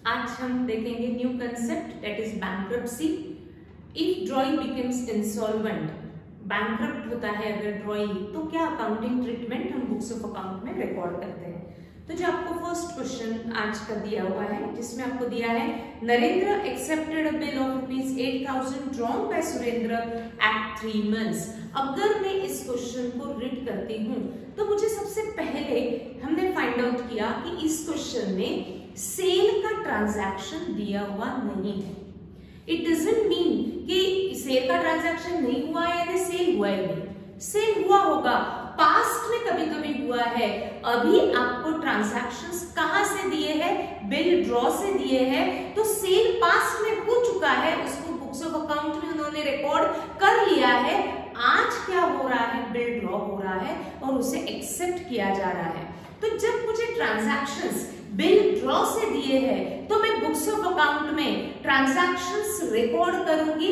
आज हम देखेंगे new concept that is bankruptcy. If drawing becomes insolvent, bankrupt होता है अगर ड्रॉइंग, तो क्या अकाउंटिंग ट्रीटमेंट हम बुक्स ऑफ अकाउंट में रिकॉर्ड करते हैं। तो जो आपको फर्स्ट क्वेश्चन आज का दिया हुआ है, जिसमें आपको दिया है Narendra accepted a bill of ₹8,000 drawn by Surendra at 3 months। अगर मैं इस क्वेश्चन को रीड करती हूँ तो मुझे सबसे पहले हमने फाइंड आउट किया कि इस क्वेश्चन में सेल का ट्रांजैक्शन दिया हुआ नहीं है। इट डजंट मीन कि सेल का ट्रांजैक्शन नहीं हुआ है या सेल हुआ है नहीं, सेल हुआ होगा, पास्ट में कभी कभी हुआ है। अभी आपको ट्रांजैक्शंस कहां से दिए हैं, बिल ड्रॉ से दिए हैं, तो सेल पास्ट में हो चुका है, उसको बुक्स ऑफ अकाउंट में उन्होंने रिकॉर्ड कर लिया है। आज क्या हो रहा है, बिल ड्रॉ हो रहा है और उसे एक्सेप्ट किया जा रहा है। तो जब मुझे ट्रांजैक्शंस बिल ड्रॉ से दिए हैं तो मैं बुक्स ऑफ अकाउंट में ट्रांजैक्शंस रिकॉर्ड करूंगी।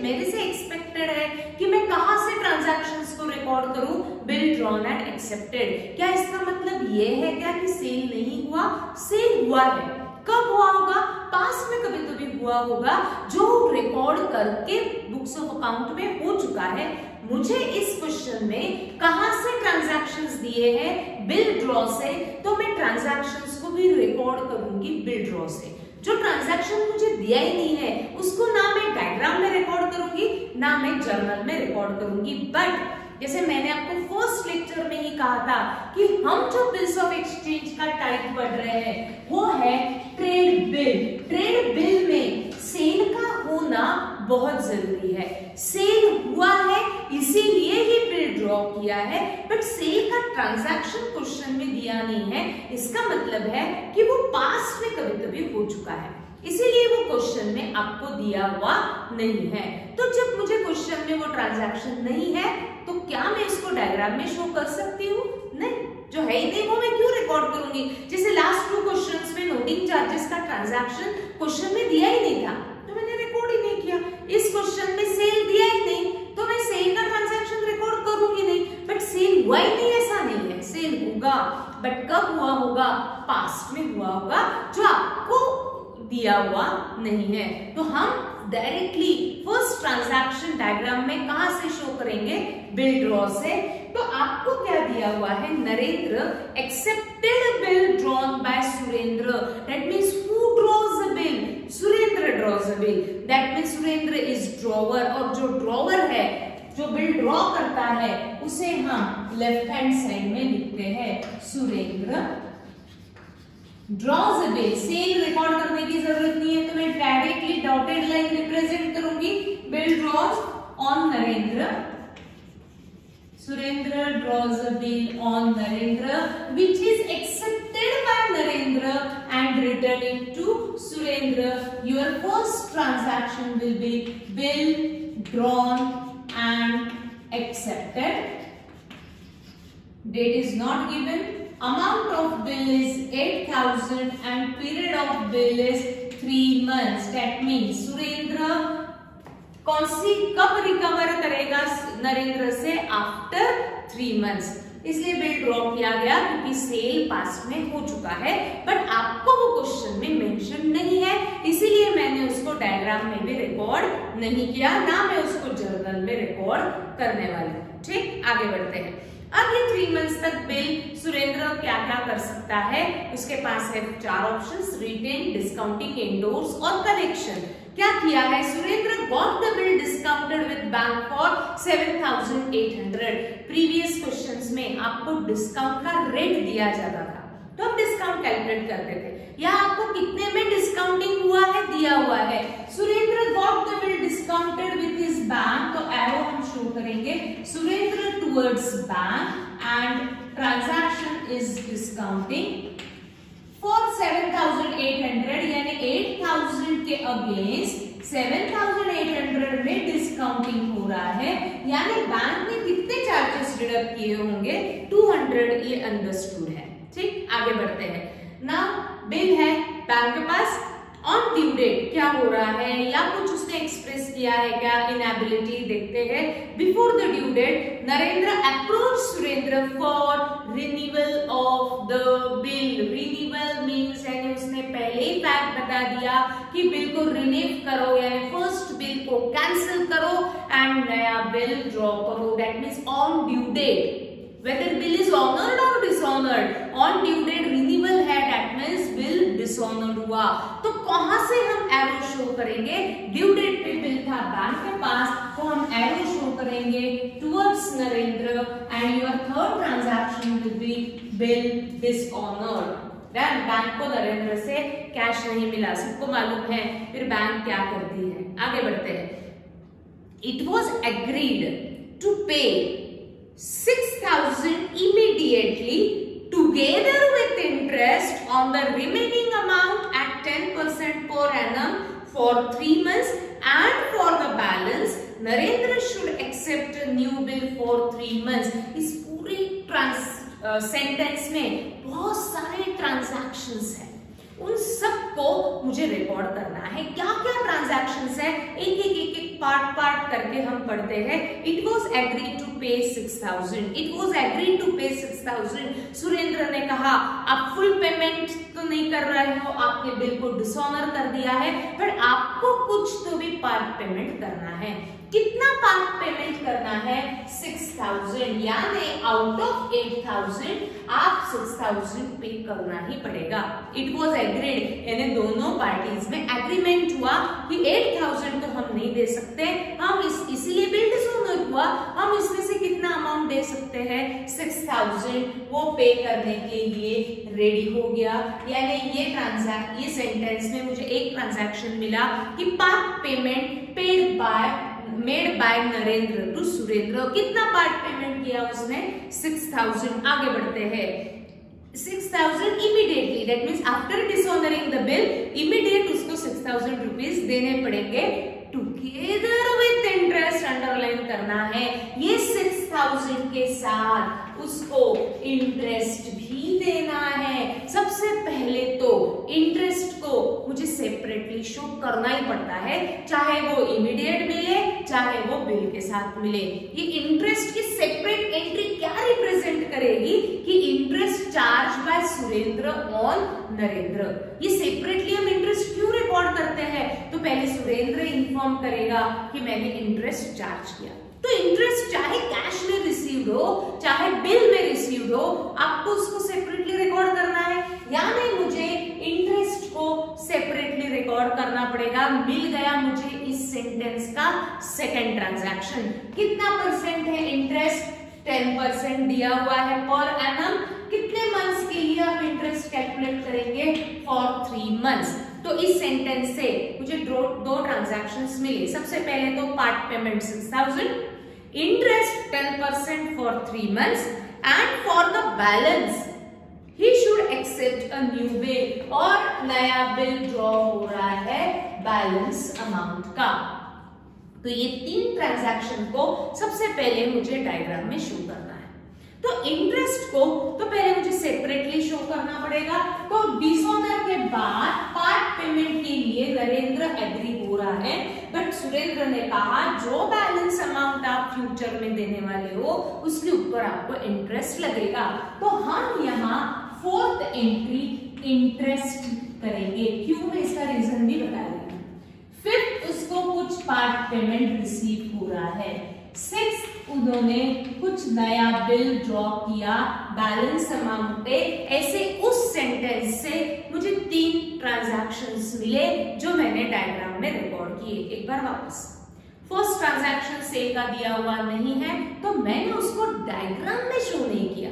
मेरे से एक्सपेक्टेड है कि मैं कहां से ट्रांजैक्शंस को रिकॉर्ड करूं, बिल ड्रॉन एंड एक्सेप्टेड। क्या इसका मतलब ये है क्या कि सेल नहीं हुआ? सेल हुआ है। कब हुआ होगा? पास्ट में कभी कभी हुआ होगा, जो रिकॉर्ड करके बुक्स ऑफ अकाउंट में हो चुका है। मुझे इस क्वेश्चन में कहां से ट्रांजैक्शंस दिए हैं, बिल ड्रॉ से, तो मैं ट्रांजैक्शंस को भी रिकॉर्ड करूंगी बिल ड्रॉ से। जो ट्रांजैक्शन मुझे दिया ही नहीं है उसको ना मैं डायग्राम में रिकॉर्ड करूंगी ना मैं जर्नल में रिकॉर्ड करूंगी। बट जैसे मैंने आपको फर्स्ट लेक्चर में ही कहा था कि हम जो बिल्स ऑफ एक्सचेंज का टाइप पढ़ रहे हैं वो है ट्रेड बिल। ट्रेड बिल में सेल का होना बहुत जरूरी है। सेल हुआ है इसीलिए ही बिल ड्रॉ किया है, बट सेल का ट्रांजैक्शन क्वेश्चन में दिया नहीं है। इसका मतलब है कि वो पास्ट में कभी कभी हो चुका है, इसीलिए वो क्वेश्चन में आपको दिया हुआ नहीं है। तो जब मुझे क्वेश्चन में वो ट्रांजैक्शन नहीं है तो क्या मैं इसको डायग्राम में शो कर सकती हूँ? नहीं, जो है ही नहीं वो मैं क्यों रिकॉर्ड करूंगी। जैसे लास्ट 2 क्वेश्चंस में नोटिंग चार्जेस का ट्रांजैक्शन क्वेश्चन में दिया ही नहीं था तो मैंने रिकॉर्ड ही नहीं किया। इस क्वेश्चन में सेल दिया ही नहीं तो मैं सेल का ट्रांजैक्शन रिकॉर्ड करूंगी नहीं। बट सेल हुआ ही नहीं ऐसा नहीं है, सेल होगा, बट कब हुआ होगा? पास्ट में हुआ होगा, जो आपको दिया हुआ नहीं है। तो हम डायरेक्टली फर्स्ट ट्रांजैक्शन डायग्राम में कहां से शो करेंगे? बिल ड्रॉ से। तो आपको क्या दिया हुआ है? Narendra accepted bill drawn by Surendra. That means who draws the bill? Surendra drawers the bill. That means Surendra is drawer, और जो ड्रॉवर है, जो बिल ड्रॉ करता है, उसे हम लेफ्ट हैंड साइड में लिखते हैं Surendra draws a bill. Sale record करने की जरूरत नहीं है तो मैं डायरेक्टली डॉटेड लाइन रिप्रेजेंट करूंगी। Bill draws on Narendra, Surendra draws a bill on Narendra which is accepted by Narendra and return it to Surendra. Your first transaction will be bill drawn and accepted. Date is not given. Amount of bill is 8,000 and period of bill is 3 months. That means Surendra कौन सी कब recover करेगा नरेंद्र से? After 3 months। इसलिए bill draw किया गया क्योंकि cell past में हो चुका है, बट आपको वो क्वेश्चन में मेंशन नहीं है, इसीलिए मैंने उसको डायग्राम में भी रिकॉर्ड नहीं किया, ना मैं उसको जर्नल में रिकॉर्ड करने वाली हूँ। ठीक, आगे बढ़ते हैं। अब ये 3 months तक बिल सुरेंद्र क्या क्या कर सकता है? उसके पास है 4 ऑप्शंस, रिटेन, डिस्काउंटिंग, एंडोर्स और कलेक्शन। क्या किया है? Surendra got the bill discounted with bank for 7,800। Previous questions में आपको डिस्काउंट का रेट दिया जाता था तो हम डिस्काउंट कैलकुलेट करते थे। यहाँ आपको कितने में डिस्काउंटिंग हुआ है दिया हुआ है। Surendra got the bill discounted with his bank, तो एरो हम शो करेंगे Surendra towards bank and transaction is discounting for 7,800 यानी 8,000 के अगेंस्ट 7,800 में डिस्काउंटिंग हो रहा है, यानी बैंक ने कितने चार्जेस डिडक्ट किए होंगे 200, ये अंडरस्टूड है। ठीक, आगे बढ़ते हैं। नाउ बिल है बैंक के पास, ऑन ड्यू डेट क्या हो रहा है या कुछ उसने एक्सप्रेस किया है क्या, इनएबिलिटी देखते हैं। Before the due date Narendra approach Surendra for renewal of the bill. Renewal means यानी उसने पहले ही फैक्ट बता दिया कि बिल को रिन्यू करो, यानी फर्स्ट बिल को कैंसिल करो एंड नया बिल ड्रॉ करो। That means on due date whether bill is honored or dishonored, on due date renewal है, that means bill dishonored हुआ। तो कहां से हम एरो शो करेंगे, ड्यू डेट पे बिल था बैंक के पास, तो हम एरो शो करेंगे towards Narendra and your third transaction will be bill dishonoured. Bank को नरेंद्र से कैश नहीं मिला, सबको मालूम है, फिर बैंक क्या करती है, आगे बढ़ते हैं। इट वॉज एग्रीड टू पे 6,000 immediately together with interest on the remaining amount at 10% per annum for 3 months, and for the balance Narendra should accept a new bill for 3 months। इस पूरी सेंटेंस में बहुत सारे ट्रांजैक्शंस हैं, उन सबको मुझे रिकॉर्ड करना है। क्या क्या ट्रांजैक्शंस है, एक एक पार्ट करके हम पढ़ते हैं। इट वॉज एग्रीड टू पे 6,000, इट वॉज एग्रीड टू पे 6,000। सुरेंद्र ने कहा आप फुल पेमेंट तो नहीं कर रहे हो, आपने बिल को डिसऑनर कर दिया है, पर आपको कुछ तो भी पार्ट पेमेंट करना है। कितना पार्ट पेमेंट करना है, 6,000, यानी आउट ऑफ 8,000 आप 6,000 पे करना ही पड़ेगा। इट वॉज एग्रीड यानी दोनों पार्टीज में एग्रीमेंट हुआ कि 8,000 तो हम नहीं दे सकते, हम इसीलिए बिल डिसऑनर हुआ, हम इसमें से कितना अमाउंट दे सकते हैं, 6,000, वो पे करने के लिए रेडी हो गया। यानी ये सेंटेंस में मुझे एक ट्रांजैक्शन मिला कि part payment made by Narendra to Surendra. कितना पार्ट पेमेंट किया उसने, 6,000। आगे बढ़ते हैं, 6,000 immediately, that means after dishonouring the bill immediate उसको 6,000 रुपीज देने पड़ेंगे टुगेदर विथ इंटरेस्ट, अंडरलाइन करना है। ये 6,000 के साथ उसको इंटरेस्ट भी देना है। सबसे पहले तो इंटरेस्ट को मुझे सेपरेटली शो करना ही पड़ता है, चाहे वो इमीडिएट मिले चाहे वो बिल के साथ मिले। ये इंटरेस्ट की सेपरेट एंट्री क्या रिप्रेजेंट करेगी कि interest charge by Surendra on Narendra. ये सेपरेटली हम इंटरेस्ट क्यों रिकॉर्ड करते हैं, तो पहले सुरेंद्र इन्फॉर्म करेगा कि मैंने इंटरेस्ट चार्ज किया। तो इंटरेस्ट चाहे कैश में रिसीव्ड हो चाहे बिल में रिसीव्ड हो, आपको उसको सेपरेटली रिकॉर्ड करना है। यानी मुझे इंटरेस्ट को सेपरेटली रिकॉर्ड करना पड़ेगा। मिल गया मुझे इस सेंटेंस का सेकंड ट्रांजैक्शन। कितना परसेंट है इंटरेस्ट, 10% दिया हुआ है पर एनम। कितने मंथ्स के लिए आप इंटरेस्ट कैलकुलेट करेंगे, फॉर 3 मंथ्स। तो इस सेंटेंस से मुझे दो ट्रांजैक्शंस मिले। सबसे पहले तो part payment 6,000, interest 10% for 3 months, and for the balance he should accept a new bill, और नया बिल ड्रॉ हो रहा है बैलेंस अमाउंट का। तो ये 3 ट्रांजैक्शन को सबसे पहले मुझे डायग्राम में शो करना है। तो इंटरेस्ट को तो पहले मुझे सेपरेटली शो करना पड़ेगा। तो डिसऑनर के बाद पार्ट पेमेंट के लिए नरेंद्र एग्री हो रहा है, बट सुरेंद्र ने कहा जो बैलेंस अमाउंट आप फ्यूचर में देने वाले हो उसके ऊपर आपको इंटरेस्ट लगेगा। तो हम यहाँ 4th एंट्री इंटरेस्ट करेंगे। क्यों, मैं इसका रीजन भी बता रही हूँ। 5th उसको कुछ पार्ट पेमेंट रिसीव हो रहा है। 6th उन्होंने कुछ नया बिल ड्रॉ किया बैलेंस अमाउंट पे। ऐसे उस सेंटेंस से मुझे 3 ट्रांजैक्शंस मिले जो मैंने डायग्राम में रिकॉर्ड किए। एक बार वापस, फर्स्ट ट्रांजैक्शन सेल का दिया हुआ नहीं है तो मैंने उसको डायग्राम में शो नहीं किया,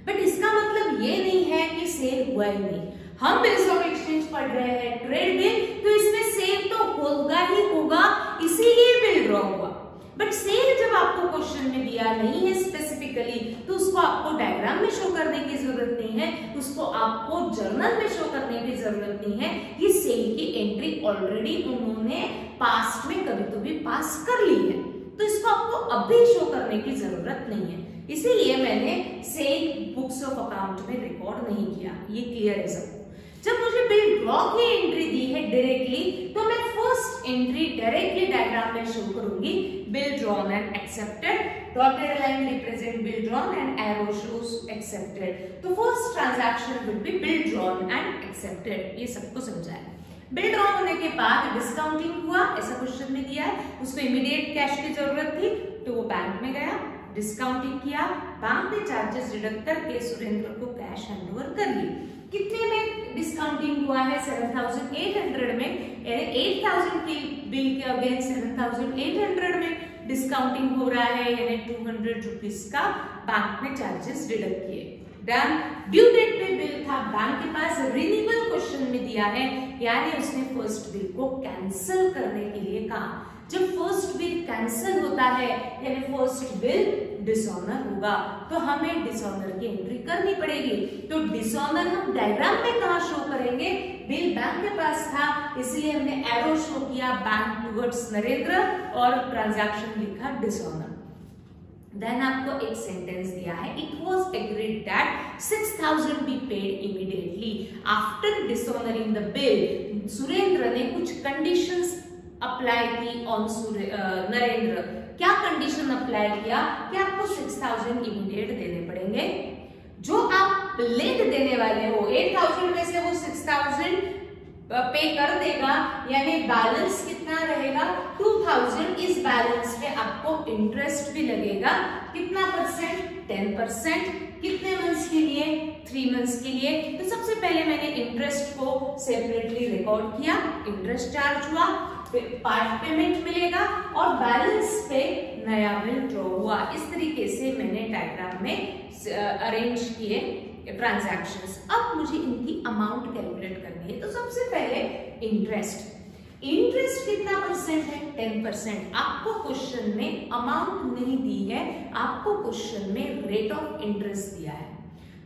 बट इसका मतलब ये नहीं है कि सेल हुआ ही नहीं। हम बिल्स ऑफ एक्सचेंज पढ़ रहे हैं, ट्रेड बिल, तो इसमें सेल तो होगा ही होगा, इसीलिए बिल ड्रॉ हुआ। बट सेल जब आपको क्वेश्चन में दिया नहीं है स्पेसिफिकली, तो उसको आपको डायग्राम में शो करने की जरूरत नहीं है, उसको आपको जर्नल में शो करने की जरूरत नहीं है। ये सेल की एंट्री ऑलरेडी उन्होंने पास्ट में कभी तो भी पास कर ली है, तो इसको आपको अभी शो करने की जरूरत नहीं है। इसीलिए मैंने सेल बुक्स ऑफ अकाउंट में रिकॉर्ड नहीं किया। ये क्लियर है सबको। जब मुझे बिल ड्रॉ की एंट्री दी है डायरेक्टली, तो मैं फर्स्ट एंट्री डायरेक्टली डायग्राम में शो करूंगी। Bill drawn and accepted, dotted line represent bill drawn and arrow shows accepted. तो first transaction will be bill drawn and accepted. ये सबको समझाया। बिल ड्रॉ होने के बाद डिस्काउंटिंग हुआ, ऐसा क्वेश्चन में दिया है, उसको इमीडिएट कैश की जरूरत थी, तो वो बैंक में गया, डिस्काउंटिंग किया, बैंक ने चार्जेस डिडक्ट करके सुरेंद्र को कैश हैंडओवर कर ली। कितने में डिस्काउंटिंग हुआ है? 7,800 में। 8,000 की बिल के अगेंस्ट 7,800 में डिस्काउंटिंग हो रहा है, यानी 200 रुपीज का बैंक ने चार्जेस डिडक्ट किए। डन। ड्यू डेट पे बिल था, बैंक के पास रिन्यूअल क्वेश्चन में दिया है, यानी उसने फर्स्ट बिल को कैंसिल करने के लिए कहा। जब फर्स्ट बिल कैंसिल होता है यानी फर्स्ट बिल डिसऑनर होगा, तो हमें डिसऑनर की एंट्री करनी पड़ेगी। तो डिसऑनर हम डायग्राम में कहां शो करेंगे? बिल बैंक के पास था, इसलिए हमने एरो शो किया बैंक टुवर्ड्स नरेंद्र और ट्रांजैक्शन लिखा डिसऑनर। देन आपको एक सेंटेंस दिया है, it was agreed that 6,000 be paid immediately after dishonouring the bill. Surendra ने कुछ कंडीशंस अप्लाई की ऑन नरेंद्र। क्या कंडीशन अप्लाई किया कि आपको 6,000 इमीडिएट देने पड़ेंगे। जो आप लेट देने वाले हो 8,000 में से वो 6,000 पे कर देगा, यानी बैलेंस कितना रहेगा? 2,000। इस बैलेंस पे आपको इंटरेस्ट भी लगेगा। कितना परसेंट? 10%। कितने मंथ्स के लिए? 3 मंथ्स के लिए। तो सबसे पहले मैंने इंटरेस्ट को सेपरेटली रिकॉर्ड किया, इंटरेस्ट चार्ज हुआ, पार्ट पेमेंट मिलेगा और बैलेंस पे नया बिल ड्रॉ हुआ। इस तरीके से मैंने डायग्राम में अरेंज किए ट्रांजैक्शंस। अब मुझे इनकी अमाउंट कैलकुलेट करनी है। तो सबसे पहले इंटरेस्ट कितना परसेंट है? 10%। आपको क्वेश्चन में अमाउंट नहीं दी है, आपको क्वेश्चन में रेट ऑफ इंटरेस्ट दिया है।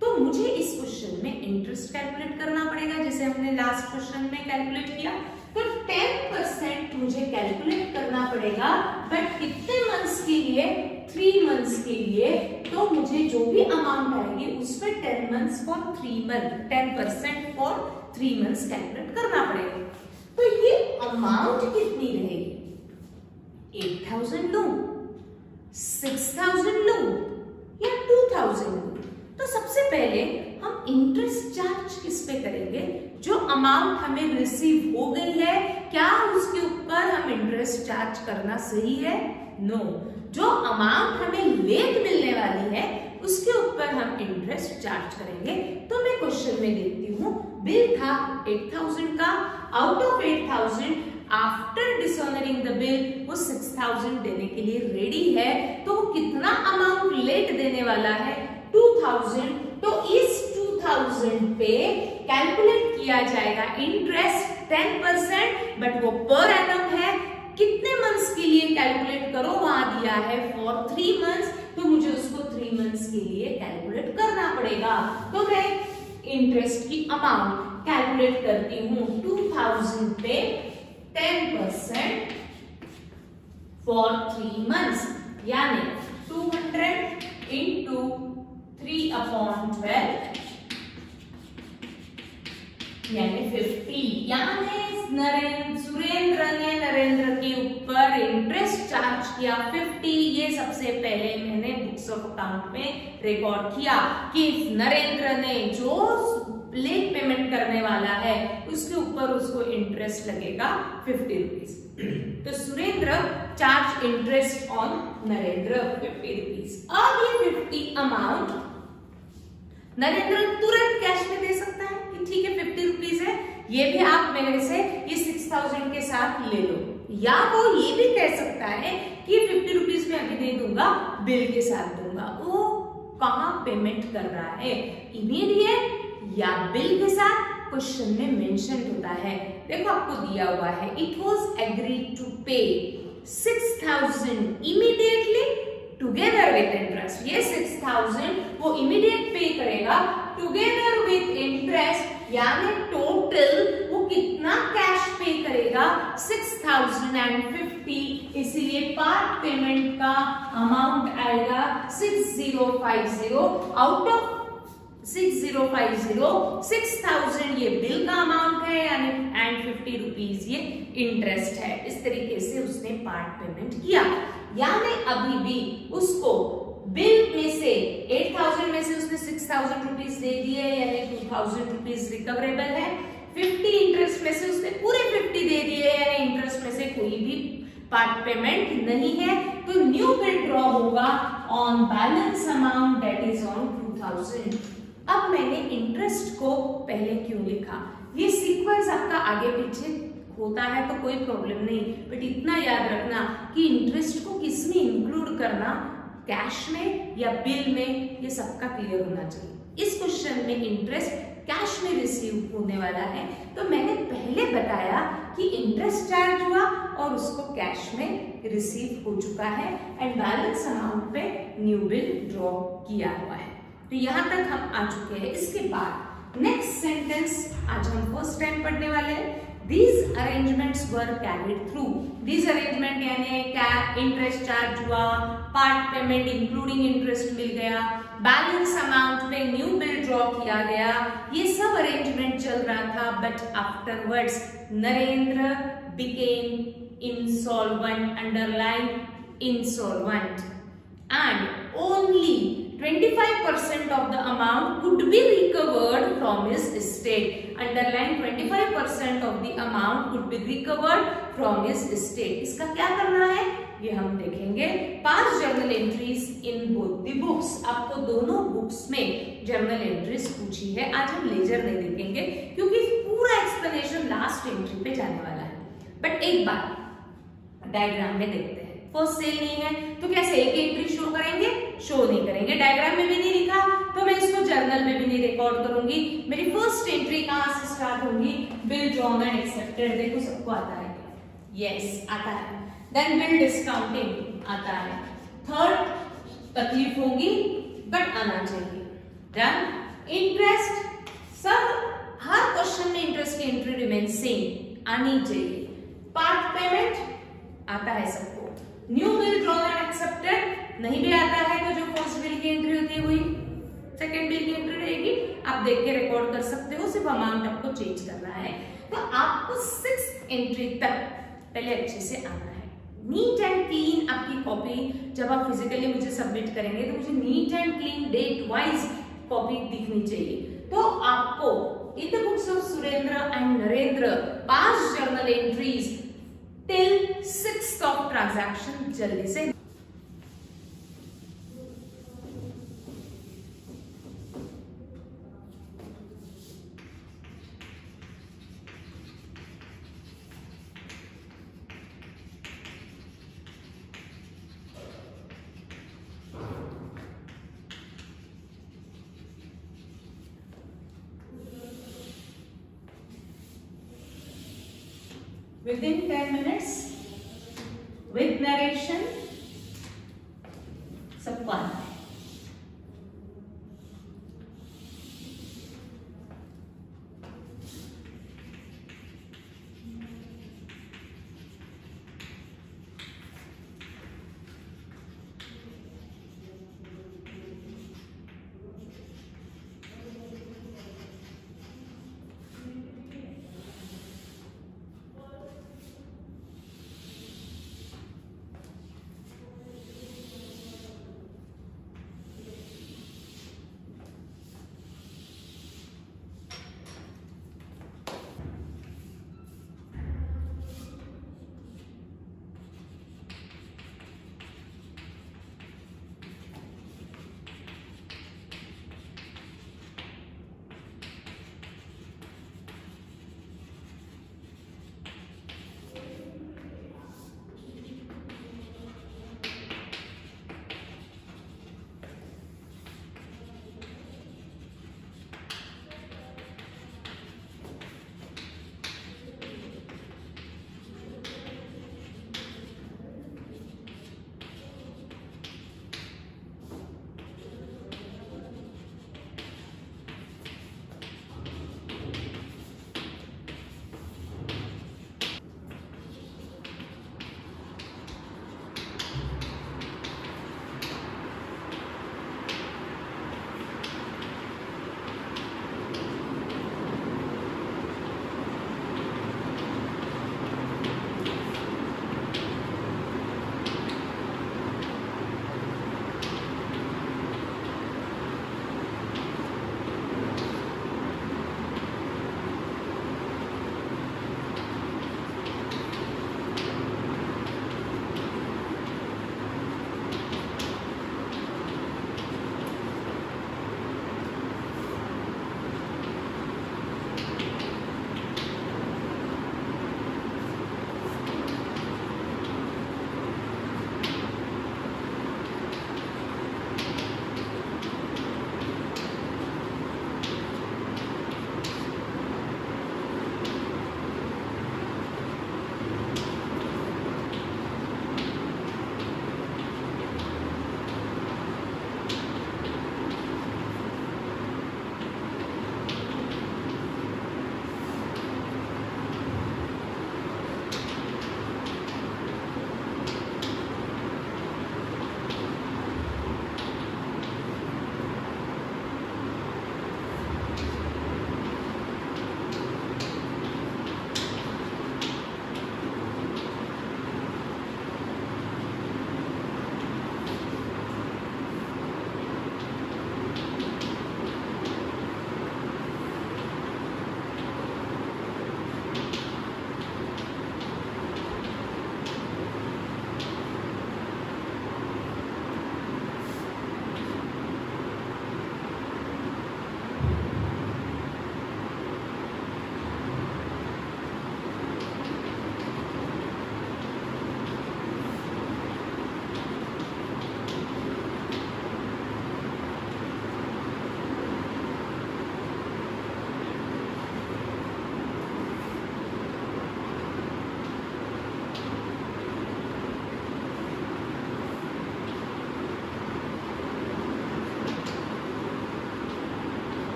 तो मुझे इस क्वेश्चन में इंटरेस्ट कैलकुलेट करना पड़ेगा, जैसे हमने लास्ट क्वेश्चन में कैलकुलेट किया। तो 10% मुझे कैलकुलेट करना पड़ेगा, बट कितने मंथ्स के लिए? 3 मंथ्स के लिए। तो मुझे जो भी अमाउंट आएगी उसमें 10 months for 3 month, 10% for 3 months calculate करना पड़ेगा। तो ये अमाउंट कितनी रहेगी? 8,000 लूं, 6,000 लूं या 2,000 लूं? तो सबसे पहले हम इंटरेस्ट चार्ज किस पे करेंगे? जो अमाउंट हमें रिसीव हो गई है, क्या उसके ऊपर हम इंटरेस्ट चार्ज करना सही है? नो। जो अमाउंट हमें लेट मिलने वाली है उसके ऊपर हम इंटरेस्ट चार्ज करेंगे। तो मैं क्वेश्चन में देखती हूँ, बिल था 8,000 का, out of 8,000 after dishonouring the bill वो 6,000 देने के लिए रेडी है। तो वो कितना अमाउंट लेट देने वाला है? 2,000। तो इस 2,000 पे कैलकुलेट किया जाएगा इंटरेस्ट 10%, बट वो पर एनम है। कितने मंथ्स के लिए कैलकुलेट करो? वहां दिया है फॉर 3 मंथ्स, तो मुझे उसको 3 मंथ्स के लिए कैलकुलेट करना पड़ेगा। तो मैं इंटरेस्ट की अमाउंट कैलकुलेट करती हूँ 2,000 पे 10% फॉर 3 मंथ्स, यानी 200 इंटू 3/12 यानी 50। यानी सुरेंद्र ने नरेंद्र के ऊपर इंटरेस्ट चार्ज किया 50। ये सबसे पहले मैंने बुक्स ऑफ अकाउंट में रिकॉर्ड किया कि नरेंद्र ने जो लेट पेमेंट करने वाला है उसके ऊपर उसको इंटरेस्ट लगेगा 50 रुपीज। तो Surendra charge interest on Narendra 50 rupees. अब ये 50 अमाउंट नरेंद्र तुरंत कैश में दे सकता है कि ठीक है 50 रुपीज है, ये भी आप मेरे से ये 6,000 के साथ ले लो, या वो ये भी कह सकता है कि 50 रुपीज में अभी नहीं दूंगा, बिल के साथ दूंगा। वो कहाँ पेमेंट कर रहा है, इमीडिएट या बिल के साथ? क्वेश्चन में मेंशन होता है, देखो आपको दिया हुआ है इट वाज एग्रीड टू पे 6000 immediately together with interest. ये 6000 वो immediate पे करेगा together with interest, यानी टोटल वो कितना कैश पे करेगा 6050, इसीलिए पार्ट पेमेंट का अमाउंट आएगा 6050। आउट ऑफ 6050 6000 ये बिल का अमाउंट है यानी एंड 50 रुपीज ये इंटरेस्ट है। इस तरीके से उसने पार्ट पेमेंट किया, यानी अभी भी उसको बिल में से 8000 में से उसने 6000 रुपीज दे दिए, यानी 2000 रुपीज रिकवरेबल है। 50 इंटरेस्ट में से उसने पूरे 50 दे दिए, यानी इंटरेस्ट में से कोई भी पार्ट पेमेंट नहीं है। तो न्यू बिल ड्रॉ होगा on balance amount that is on 2000। अब मैंने इंटरेस्ट को पहले क्यों लिखा, ये सीक्वेंस आपका आगे पीछे होता है तो कोई प्रॉब्लम नहीं, बट इतना याद रखना कि इंटरेस्ट को किस में इंक्लूड करना, कैश में या बिल में, ये सबका क्लियर होना चाहिए। इस क्वेश्चन में इंटरेस्ट कैश में रिसीव होने वाला है, तो मैंने पहले बताया कि इंटरेस्ट चार्ज हुआ और उसको कैश में रिसीव हो चुका है एंड बैलेंस अमाउंट पे न्यू बिल ड्रॉ किया हुआ है। तो यहां तक हम आ चुके हैं। इसके बाद नेक्स्ट सेंटेंस आज हम फर्स्ट टाइम पढ़ने वाले हैं। These arrangements were carried through. These arrangement यानी क्या, इंटरेस्ट चार्ज हुआ, पार्ट पेमेंट इंक्लूडिंग इंटरेस्ट मिल गया, बैलेंस अमाउंट पे न्यू बिल ड्रॉ किया गया, ये सब अरेंजमेंट चल रहा था। But afterwards Narendra became insolvent, underline insolvent, and only 25% of the amount could be recovered from his estate. Underline 25% of the amount could be recovered from his estate. इसका क्या करना है ये हम देखेंगे। पास journal entries in both the books, आपको दोनों books में जर्नल एंट्रीज पूछी है। आज हम लेजर नहीं देखेंगे क्योंकि पूरा एक्सप्लेनेशन लास्ट एंट्री पे जाने वाला है। बट एक बार डायग्राम में देखते हैं। फर्स्ट सेल नहीं है तो क्या सेल की एंट्री शो करेंगे? शो नहीं करेंगे। डायग्राम में भी नहीं लिखा तो मैं इसको जर्नल में भी नहीं रिकॉर्ड करूंगी। मेरी फर्स्ट एंट्री कहां से स्टार्ट होगी? Bill drawn and accepted. देखो सबको आता है, यस आता है। देन बिल डिस्काउंटिंग आता है। थर्ड तकलीफ होगी बट आना चाहिए। डन। इंटरेस्ट, सब हर क्वेश्चन में इंटरेस्ट की एंट्री रिमेन सेम आनी चाहिए। पार्ट पेमेंट आता है सबको। New bill drawn and accepted नहीं भी आता है तो जो फर्स्ट बिल की एंट्री होती है वही सेकंड बिल की एंट्री रहेगी। आप देख के रिकॉर्ड कर सकते हो, सिर्फ अमाउंट आपको चेंज करना है। तो आपको 6th एंट्री तक पहले अच्छे से आना है। नीट एंड क्लीन आपकी कॉपी जब आप फिजिकली मुझे सबमिट करेंगे तो मुझे neat and clean date wise copy दिखनी चाहिए। तो आपको in the books of Surendra and Narendra pass journal entries till 6th of transaction जल्दी से within 10 minutes with narration सबको आना है।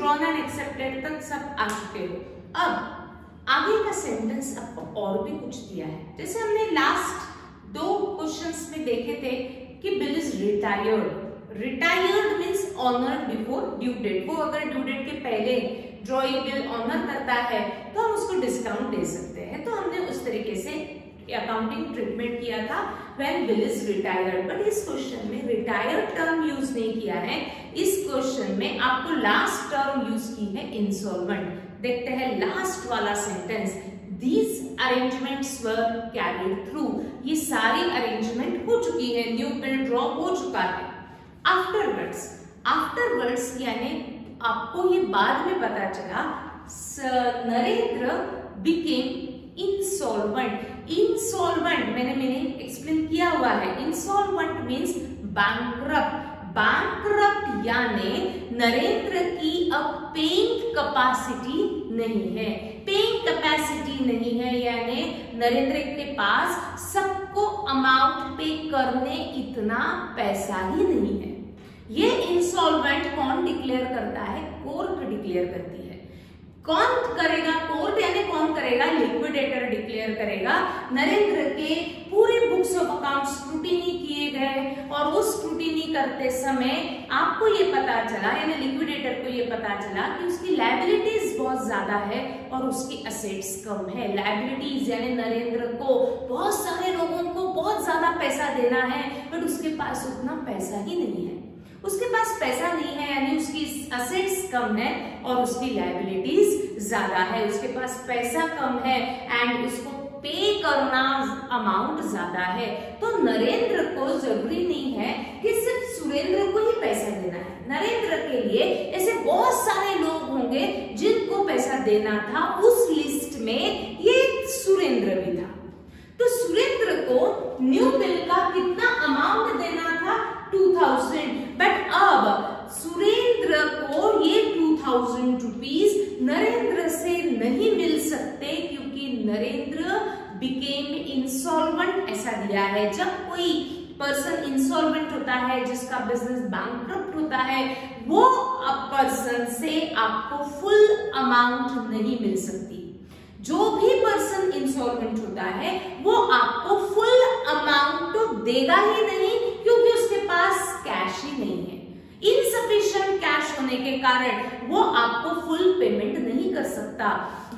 ड्रॉन एंड एक्सेप्टेड तक सब आ चुके हो। अब आगे का सेंटेंस आपको और भी कुछ दिया है, जैसे हमने लास्ट 2 क्वेश्चंस में देखे थे कि bill is retired. Retired means honoured before due date. वो अगर ड्यू डेट के पहले ड्रॉई बिल ऑनर करता है तो हम उसको डिस्काउंट दे सकते हैं। तो हमने उस तरीके से अकाउंटिंग ट्रीटमेंट किया था when bill is retired. But इस क्वेश्चन में रिटायर्ड टर्म यूज नहीं किया है, इस क्वेश्चन में आपको लास्ट टर्म यूज की है इंसॉल्वेंट। देखते हैं लास्ट वाला sentence, these arrangements were carried through. ये सारी अरेंजमेंट हो चुकी है, न्यू बिल ड्रॉ हो चुका है। आफ्टरवर्ड्स यानी आपको ये बाद में पता चला, नरेंद्र बिकेम इंसॉल्वेंट। इंसॉल्वेंट मैंने एक्सप्लेन किया हुआ है। Insolvent means bankrupt. बैंकरप्ट यानी नरेंद्र की अब पेइंग कैपेसिटी नहीं है। पेइंग कैपेसिटी नहीं है यानी नरेंद्र के पास सबको अमाउंट पे करने इतना पैसा ही नहीं है। ये इंसॉल्वेंट कौन डिक्लेयर करता है? कोर्ट डिक्लेयर करती है। कौन करेगा? कोर्ट यानी कौन करेगा? लिक्विडेटर डिक्लेयर करेगा। नरेंद्र के पूरे बुक्स ऑफ अकाउंट स्क्रूटिनी किए गए और वो स्क्रूटिनी करते समय आपको ये पता चला, यानी लिक्विडेटर को ये पता चला कि उसकी लायबिलिटीज बहुत ज्यादा है और उसकी असेट्स कम है। लायबिलिटीज यानी नरेंद्र को बहुत सारे लोगों को बहुत ज्यादा पैसा देना है बट उसके पास उतना पैसा ही नहीं है। उसके पास पैसा नहीं है यानी उसकी असेट्स कम है और उसकी लायबिलिटीज ज्यादा है। उसके पास पैसा कम है एंड उसको पे करना अमाउंट ज्यादा है। तो नरेंद्र को जरूरी नहीं है कि सिर्फ सुरेंद्र को ही पैसा देना है। नरेंद्र के लिए ऐसे बहुत सारे लोग होंगे जिनको पैसा देना था। उस लिस्ट में ये सुरेंद्र भी था। तो सुरेंद्र को न्यू बिल का कितना अमाउंट देना था? 2000। बट अब सुरेंद्र को ये 2000 रुपीज नरेंद्र से नहीं मिल सकते क्योंकि नरेंद्र बिकेम इंसॉल्वेंट ऐसा दिया है। जब कोई पर्सन इंसॉल्वेंट होता है, जिसका बिजनेस बैंकरप्ट होता है, वो पर्सन से आपको फुल अमाउंट नहीं मिल सकती। जो भी पर्सन इंसॉल्वेंट होता है वो आपको फुल अमाउंट तो देगा ही नहीं क्योंकि उसके पास कैश ही नहीं है। इनसफिशिएंट कैश होने के कारण वो आपको फुल पेमेंट नहीं कर सकता।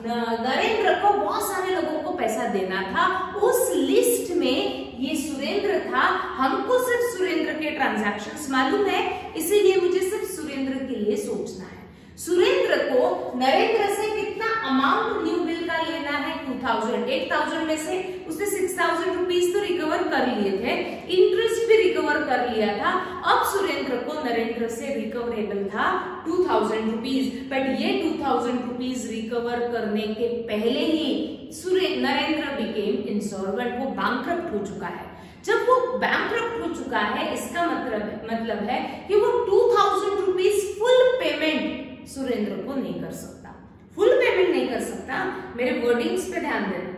नरेंद्र को बहुत सारे लोगों को पैसा देना था। उस लिस्ट में ये सुरेंद्र था। हमको सिर्फ सुरेंद्र के ट्रांजैक्शंस मालूम है, इसीलिए मुझे सिर्फ सुरेंद्र के लिए सोचना है। सुरेंद्र को नरेंद्र से कितना अमाउंट न्यू बिल का लेना है? 2000। 8000 में से उसने 6000 रुपीज तो रिकवर कर लिए थे, इंटरेस्ट भी रिकवर कर लिया था। अब सुरेंद्र को नरेंद्र से रिकवरेबल था 2000 रुपीज। बट ये 2000 रुपीज रिकवर करने के पहले ही नरेंद्र बिकेम इंसॉल्वेंट। वो बैंकरप्ट हो चुका है। जब वो बैंकरप्ट हो चुका है इसका मतलब है कि वो 2000 रुपीज फुल पेमेंट सुरेंद्र को नहीं कर सकता। फुल पेमेंट नहीं कर सकता, मेरे वर्डिंग्स पे ध्यान देना।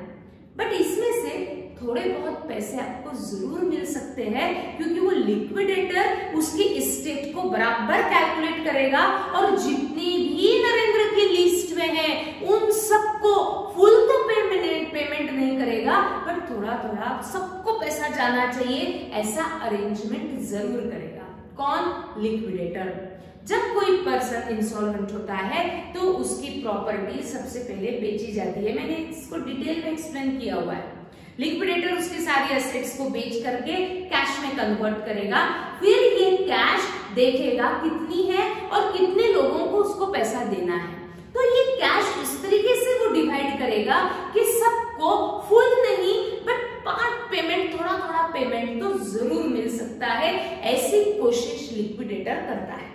बट इसमें से थोड़े बहुत पैसे आपको जरूर मिल सकते हैं क्योंकि वो लिक्विडेटर उसकी एस्टेट को बराबर कैलकुलेट करेगा और जितनी भी नरेंद्र की लिस्ट में है उन सबको फुल तो पेमेंट नहीं करेगा बट थोड़ा थोड़ा सबको पैसा जाना चाहिए, ऐसा अरेंजमेंट जरूर करेगा। कौन? लिक्विडेटर। जब कोई पर्सन इंसॉल्वेंट होता है तो उसकी प्रॉपर्टी सबसे पहले बेची जाती है। मैंने इसको डिटेल में एक्सप्लेन किया हुआ है। लिक्विडेटर उसकी सारी एसेट्स को बेच करके कैश में कन्वर्ट करेगा, फिर ये कैश देखेगा कितनी है और कितने लोगों को उसको पैसा देना है। तो ये कैश इस तरीके से वो डिवाइड करेगा कि सबको फुल नहीं बट पार्ट पेमेंट, थोड़ा थोड़ा पेमेंट तो जरूर मिल सकता है। ऐसी कोशिश लिक्विडेटर करता है।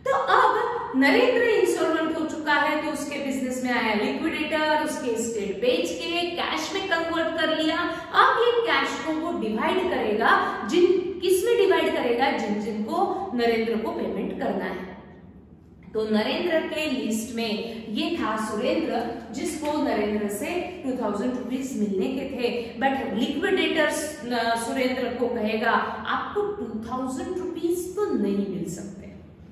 तो अब नरेंद्र इंसॉल्वेंट हो चुका है तो उसके बिजनेस में आया लिक्विडेटर, उसके एस्टेट बेच के कैश में कन्वर्ट कर लिया। अब ये कैश को वो डिवाइड करेगा, किसमें डिवाइड करेगा? जिनको नरेंद्र को पेमेंट करना है। तो नरेंद्र के लिस्ट में ये था सुरेंद्र, जिसको नरेंद्र से 2000 रुपीज मिलने के थे। बट लिक्विडेटर सुरेंद्र को कहेगा आपको 2000 रुपीज तो नहीं मिल सकते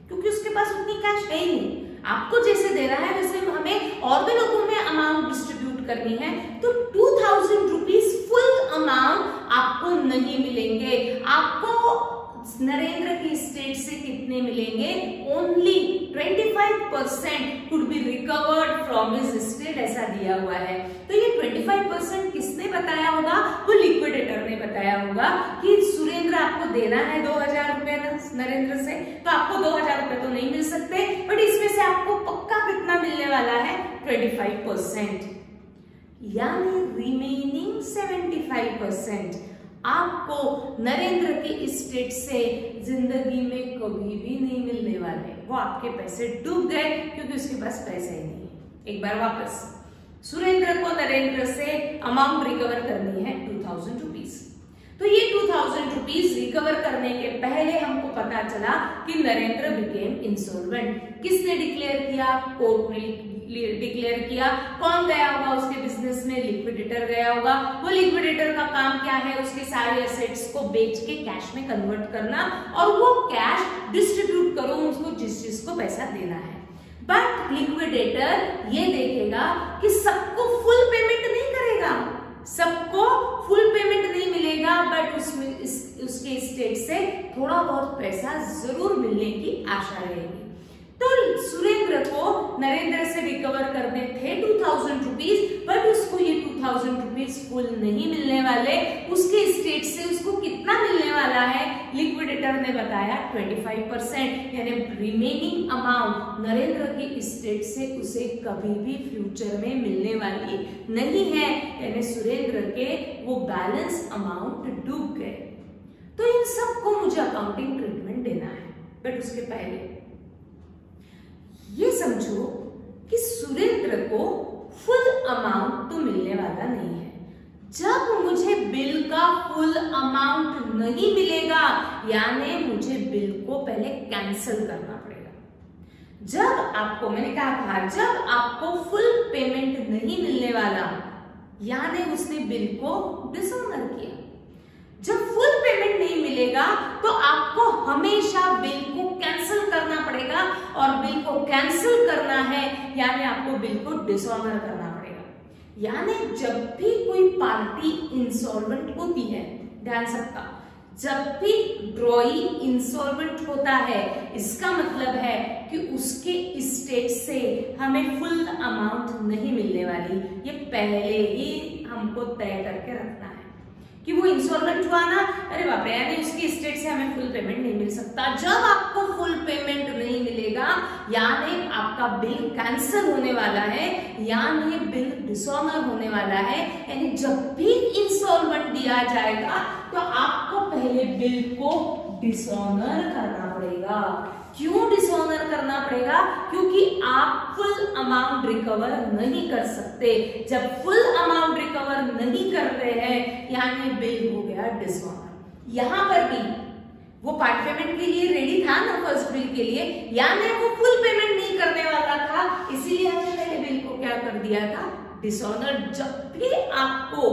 क्योंकि उसके पास उतनी कैश है ही नहीं। आपको जैसे दे रहा है वैसे हमें और भी लोगों में अमाउंट डिस्ट्रीब्यूट करनी है, तो 2000 रुपीज फुल अमाउंट आपको नहीं मिलेंगे। आपको नरेंद्र की स्टेट से कितने मिलेंगे? Only 25% could be recovered from his state, ऐसा दिया हुआ है। तो ये 25% किसने बताया होगा? वो लिक्विडेटर ने बताया होगा कि सुरेंद्र आपको देना है 2000 रुपए नरेंद्र से, तो आपको 2000 रुपए तो नहीं मिल सकते, बट इसमें से आपको पक्का कितना मिलने वाला है? 25%, यानी रिमेनिंग 75% आपको नरेंद्र की स्टेट से जिंदगी में कभी भी नहीं मिलने वाले। वो आपके पैसे डूब गए क्योंकि उसके पास पैसे ही नहीं है। एक बार वापस, सुरेंद्र को नरेंद्र से अमाउंट रिकवर करनी है 2000 रुपीज। तो ये 2000 रुपीज रिकवर करने के पहले हमको पता चला कि नरेंद्र बिकेम इंसॉल्वेंट। किसने डिक्लेयर किया? कोर्ट ने डिक्लेयर किया। कौन गया होगा उसके बिजनेस में? लिक्विडेटर गया होगा। वो लिक्विडेटर का काम क्या है? उसके सारे एसेट्स को बेच के कैश में कन्वर्ट करना और वो कैश डिस्ट्रीब्यूट करो उसको जिस चीज को पैसा देना है। बट लिक्विडेटर ये देखेगा कि सबको फुल पेमेंट नहीं करेगा, सबको फुल पेमेंट नहीं मिलेगा, बट उसमें उसके स्टेट से थोड़ा बहुत पैसा जरूर मिलने की आशा रहेगी। तो सुरेंद्र को नरेंद्र से रिकवर करने थे 2000 रुपीज, बट उसको ये 2000 रुपीज फुल नहीं मिलने वाले। उसके स्टेट से उसको कितना मिलने वाला है? लिक्विडेटर ने बताया 25%, यानी रिमेनिंग अमाउंट नरेंद्र की स्टेट से उसे कभी भी फ्यूचर में मिलने वाली नहीं है, यानी सुरेंद्र के वो बैलेंस अमाउंट डूब गए। तो इन सबको मुझे अकाउंटिंग ट्रीटमेंट देना है, बट उसके पहले ये समझो कि सुरेंद्र को फुल अमाउंट तो मिलने वाला नहीं है। जब मुझे बिल का फुल अमाउंट नहीं मिलेगा, यानी मुझे बिल को पहले कैंसिल करना पड़ेगा। जब आपको, मैंने कहा जब आपको फुल पेमेंट नहीं मिलने वाला, यानी उसने बिल को डिसऑनर किया। जब फुल पेमेंट नहीं मिलेगा तो आपको हमेशा बिल को कैंसिल करना पड़ेगा, और बिल को कैंसिल करना है यानी आपको बिल को डिसऑनर करना पड़ेगा। यानी जब भी कोई पार्टी इंसॉल्वेंट होती है, ध्यान सबका, जब भी ड्रॉई इंसॉल्वेंट होता है, इसका मतलब है कि उसके स्टेट से हमें फुल अमाउंट नहीं मिलने वाली। ये पहले ही हमको तय करके रखना है कि वो इंसॉल्वेंट हुआ ना, अरे बाप रे, यानी उसकी स्टेट से हमें फुल पेमेंट नहीं मिल सकता। जब आपको फुल पेमेंट नहीं मिलेगा, यानी आपका बिल कैंसिल होने वाला है, यानी बिल डिसऑनर होने वाला है। यानी जब भी इंसॉल्वेंट दिया जाएगा तो आपको पहले बिल को डिसऑनर करना पड़ेगा। क्यों डिसऑनर करना पड़ेगा? क्योंकि आप फुल अमाउंट रिकवर नहीं कर सकते। जब फुल अमाउंट रिकवर नहीं कर रहे हैं, यानी बिल हो गया डिसऑनर। यहां पर भी वो पार्ट पेमेंट के लिए रेडी था ना फर्स्ट बिल के लिए, यानी वो फुल पेमेंट नहीं करने वाला था, इसीलिए हमने पहले बिल को क्या कर दिया था? डिसऑनर। जब भी आपको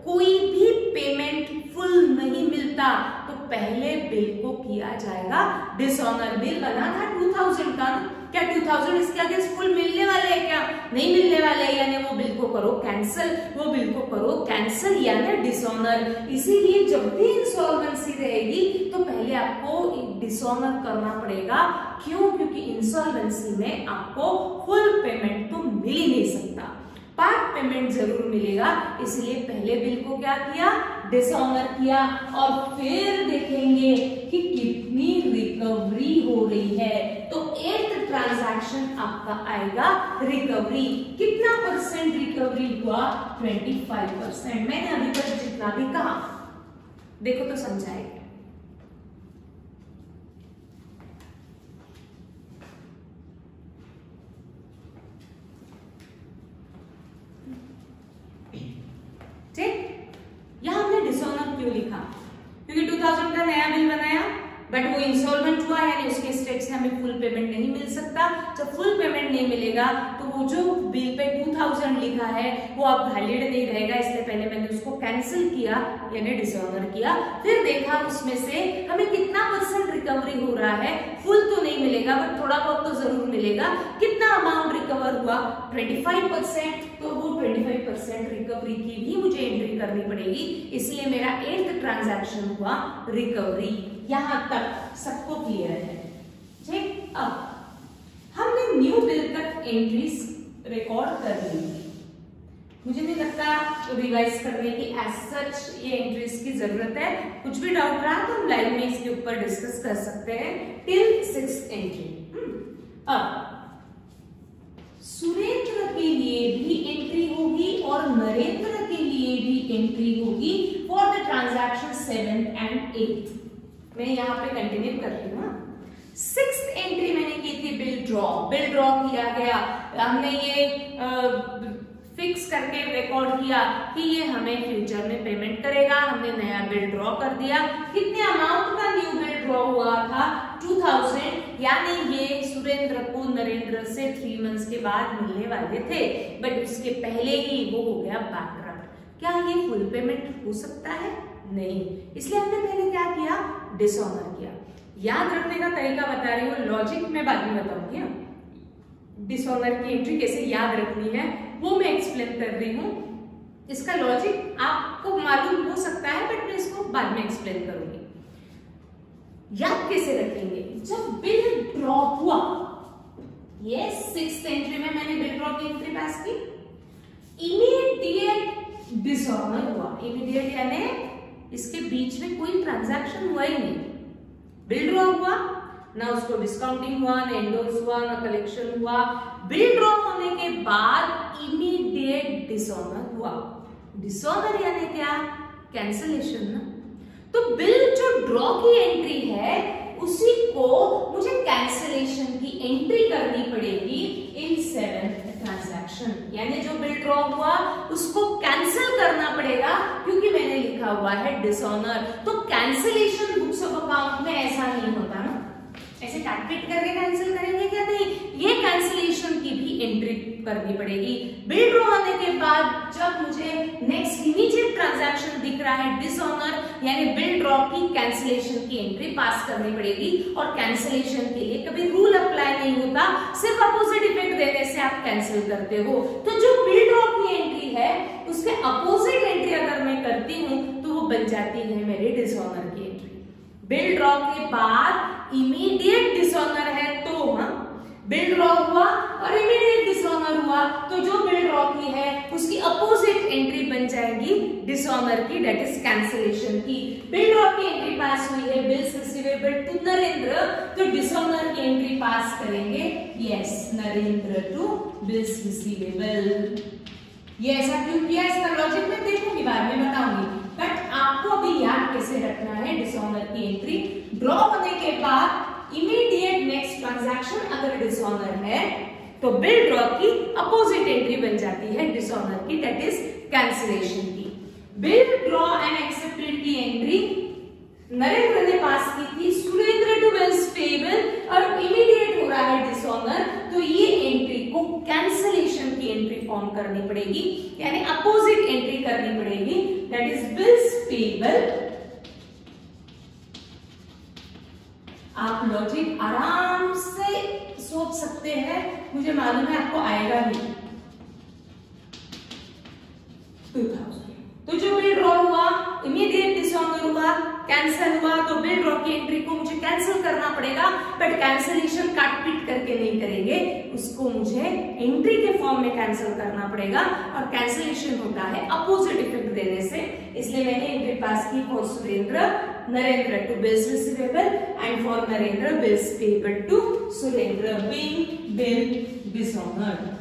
कोई भी पेमेंट फुल नहीं मिलता तो पहले बिल को किया जाएगा डिसऑनर। बिल बना था 2000 का, क्या 2000 इसके आगे फुल मिलने वाले हैं? क्या नहीं मिलने वाले हैं, यानी वो बिल को करो कैंसिल, वो बिल को करो कैंसिल, यानी डिसऑनर। इसीलिए जब भी इंसॉल्वेंसी रहेगी तो पहले आपको डिसऑनर करना पड़ेगा। क्यों? क्योंकि इंसॉल्वेंसी में आपको फुल पेमेंट तो मिल ही नहीं सकता, पार्ट पेमेंट जरूर मिलेगा, इसलिए पहले बिल को क्या किया? डिसऑनर किया। और फिर देखेंगे कि कितनी रिकवरी हो रही है। तो 8th ट्रांजैक्शन आपका आएगा रिकवरी। कितना परसेंट रिकवरी हुआ? 25%। मैंने अभी तक जितना भी कहा देखो तो समझाएगा। ठीक, यहां हमने डिसऑनर क्यों लिखा? क्योंकि 2000 का नया बिल बनाया, बट वो इंस्टॉलमेंट हुआ यानी उसके स्टेट से हमें फुल पेमेंट नहीं मिल सकता। जब फुल पेमेंट नहीं मिलेगा तो वो जो बिल पे 2000 लिखा है वो अब वैलिड नहीं रहेगा, इसलिए पहले मैंने उसको कैंसिल किया यानी डिसऑनर किया। फिर देखा उसमें से हमें कितना % रिकवरी हो रहा है, फुल तो नहीं मिलेगा बट थोड़ा बहुत तो जरूर मिलेगा। कितना अमाउंट रिकवर हुआ 25%, तो वो 25% रिकवरी की भी मुझे एंट्री करनी पड़ेगी, इसलिए मेरा 8th ट्रांजैक्शन हुआ रिकवरी। यहां तक सबको क्लियर है? ठीक, अब हमने न्यू बिल तक एंट्रीज रिकॉर्ड कर ली, मुझे नहीं लगता रिवाइज करने की एज सच ये एंट्रीज की जरूरत है। कुछ भी डाउट रहा तो हम लाइव में इसके ऊपर डिस्कस कर सकते हैं टिल 6th एंट्री। अब सुरेंद्र के लिए भी एंट्री होगी और नरेंद्र के लिए भी एंट्री होगी for the transaction 7th and 8th। मैं यहाँ पे कंटिन्यू कर रही हूँ। 6th एंट्री मैंने की थी बिल ड्रॉ किया गया, हमने ये फिक्स करके रिकॉर्ड किया कि ये हमें फ्यूचर में पेमेंट करेगा। हमने नया बिल ड्रॉ कर दिया। कितने अमाउंट का न्यू बिल ड्रॉ हुआ था 2000, यानी ये सुरेंद्र को नरेंद्र से 3 मंथ्स के बाद मिलने वाले थे, बट उसके पहले ही वो हो गया बैंकरप्ट। क्या ये फुल पेमेंट हो सकता है? नहीं, इसलिए हमने पहले क्या किया, डिसऑनर किया। याद रखने का तरीका बता रही हूँ, लॉजिक मैं बाद में बताऊंगी। डिसऑनर की एंट्री कैसे याद रखनी है वो मैं एक्सप्लेन कर रही हूँ। इसका लॉजिक आपको मालूम हो सकता है बट मैं इसको बाद में एक्सप्लेन करूंगी। याद कैसे रखेंगे, जब बिल ड्रॉ हुआ, ये 6th एंट्री में मैंने बिल ड्रॉ की एंट्री पास की, इमीडिएट डिसऑनर हुआ। इमीडिएट यानी इसके बीच में कोई ट्रांजैक्शन हुआ ही नहीं। बिल ड्रॉ हुआ, ना उसको डिस्काउंटिंग हुआ, ना एंडोर्स हुआ, ना कलेक्शन हुआ। बिल ड्रॉ होने के बाद इमीडिएट डिसऑनर हुआ। डिसऑनर यानी क्या, कैंसलेशन ना। तो बिल जो ड्रॉ की एंट्री है उसी को मुझे कैंसलेशन की एंट्री करनी पड़ेगी इन 7th ट्रांजैक्शन, यानी जो बिल ड्रॉ हुआ उसको कैंसिल करना पड़ेगा क्योंकि मैंने लिखा हुआ है डिसऑनर। तो कैंसिलेशन बुक्स ऑफ अकाउंट में ऐसा नहीं होता ना, ऐसे कैलकुलेट करके कैंसिल करेंगे क्या? नहीं, ये कैंसिलेशन की भी एंट्री करनी पड़ेगी। बिल ड्रॉ होने के बाद जब मुझे नेक्स्ट इमीडिएट ट्रांजैक्शन दिख रहा है डिसऑनर, यानी बिल ड्रॉ की कैंसिलेशन की एंट्री पास करनी पड़ेगी। और कैंसिलेशन के लिए कभी रूल अप्लाई नहीं होता, सिर्फ अपोजिट इफेक्ट देने से आप कैंसिल करते हो। तो जो बिल ड्रॉ की एंट्री है उसके अपोजिट एंट्री अगर मैं करती हूँ तो वो बन जाती है मेरी डिसऑनर की एंट्री। बिल ड्रॉ के बाद इमीडिएट डिसऑनर है तो बिल ड्रॉ हुआ और इमीडिएट डिसऑनर हुआ, तो जो बिल ड्रॉ की है उसकी अपोजिट एंट्री बन जाएगी डिसऑनर की, दैट इज कैंसिलेशन की। बिल ड्रॉ की एंट्री पास हुई है बिल्स रिसीवेबल टू नरेंद्र, तो डिसऑनर की एंट्री पास करेंगे, yes, Narendra to bills receivable. ये ऐसा क्यों किया, इसका लॉजिक मैं देखूंगी, बाद में बताऊंगी, बट आपको अभी याद कैसे रखना है डिसऑनर की एंट्री। ड्रॉ होने के बाद इमीडिएट नेक्स्ट ट्रांजैक्शन अगर डिसऑनर है तो बिल ड्रॉ की अपोजिट एंट्री बन जाती है डिसऑनर की, दैट इज कैंसिलेशन की। बिल ड्रॉ एंड एक्सेप्टेड की एंट्री नरेंद्र ने पास की थी सुरेंद्र टू बिल्स पेबल और इमीडिएट हो रहा है डिसऑनर, तो ये एंट्री को कैंसिलेशन की एंट्री फॉर्म करनी पड़ेगी, यानी अपोजिट एंट्री करनी पड़ेगी, दैट इज बिल्स पेबल। आप लॉजिक आराम से सोच सकते हैं, मुझे मालूम है आपको आएगा भी। 2000, तो जो बिल ड्रॉ हुआ इमीडिएट डिसऑनर हुआ, कैंसिल हुआ, तो बिल ड्रॉ की एंट्री को मुझे कैंसिल करना पड़ेगा, बट कैंसिलेशन काट पीट करके नहीं करेंगे, उसको मुझे एंट्री के फॉर्म में कैंसिल करना पड़ेगा। और कैंसिलेशन होता है अपोजिट इफेक्ट देने से, इसलिए मैंने एंट्री पास की for Surendra Narendra to bills receivable and for Narendra bills payable to Surendra, being bill dishonoured.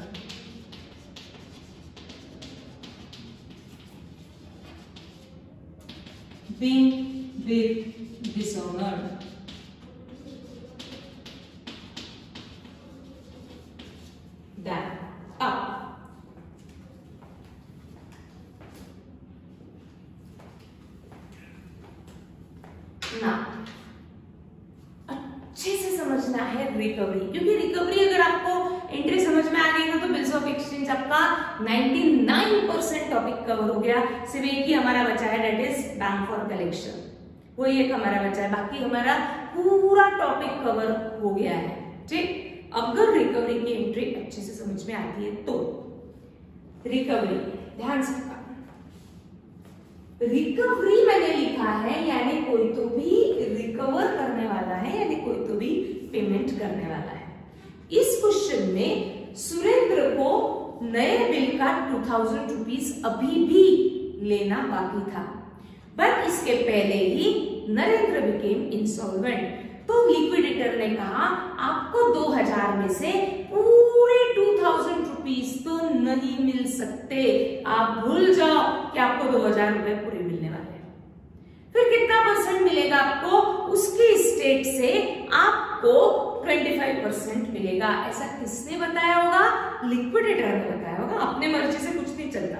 Being bill dishonored. Done. Up. Now, अच्छे से समझना है रिकवरी, क्योंकि रिकवरी अगर आपको एंट्री समझ में आ गई ना तो बिल्स ऑफ एक्सचेंज आपका 99% टॉपिक कवर हो गया। सिर्फ एक ही हमारा बचा है, that is bank for collection, वही एक हमारा बचा है, बाकी हमारा पूरा टॉपिक कवर हो गया है। ठीक, अगर रिकवरी की एंट्री अच्छे से समझ में आती है तो रिकवरी ध्यान से, रिकवरी मैंने लिखा है यानी कोई तो भी रिकवर करने वाला है, यानी कोई तो भी पेमेंट करने वाला है। इस क्वेश्चन में सुरेंद्र को नए बिल का 2000 रुपीज अभी भी लेना बाकी था, बट इसके पहले ही नरेंद्र बिकेम इंसॉल्वेंट। तो लिक्विडेटर ने कहा आपको 2000 में से पूरे 2000 रुपीज तो नहीं मिल सकते, आप भूल जाओ कि आपको 2000 रुपए पूरे मिलने वाले हैं। फिर कितना परसेंट मिलेगा आपको? उसके स्टेट से आपको 25% मिलेगा। ऐसा किसने बताया होगा? लिक्विडेटर ने बताया होगा, अपने मर्जी से कुछ नहीं चलता।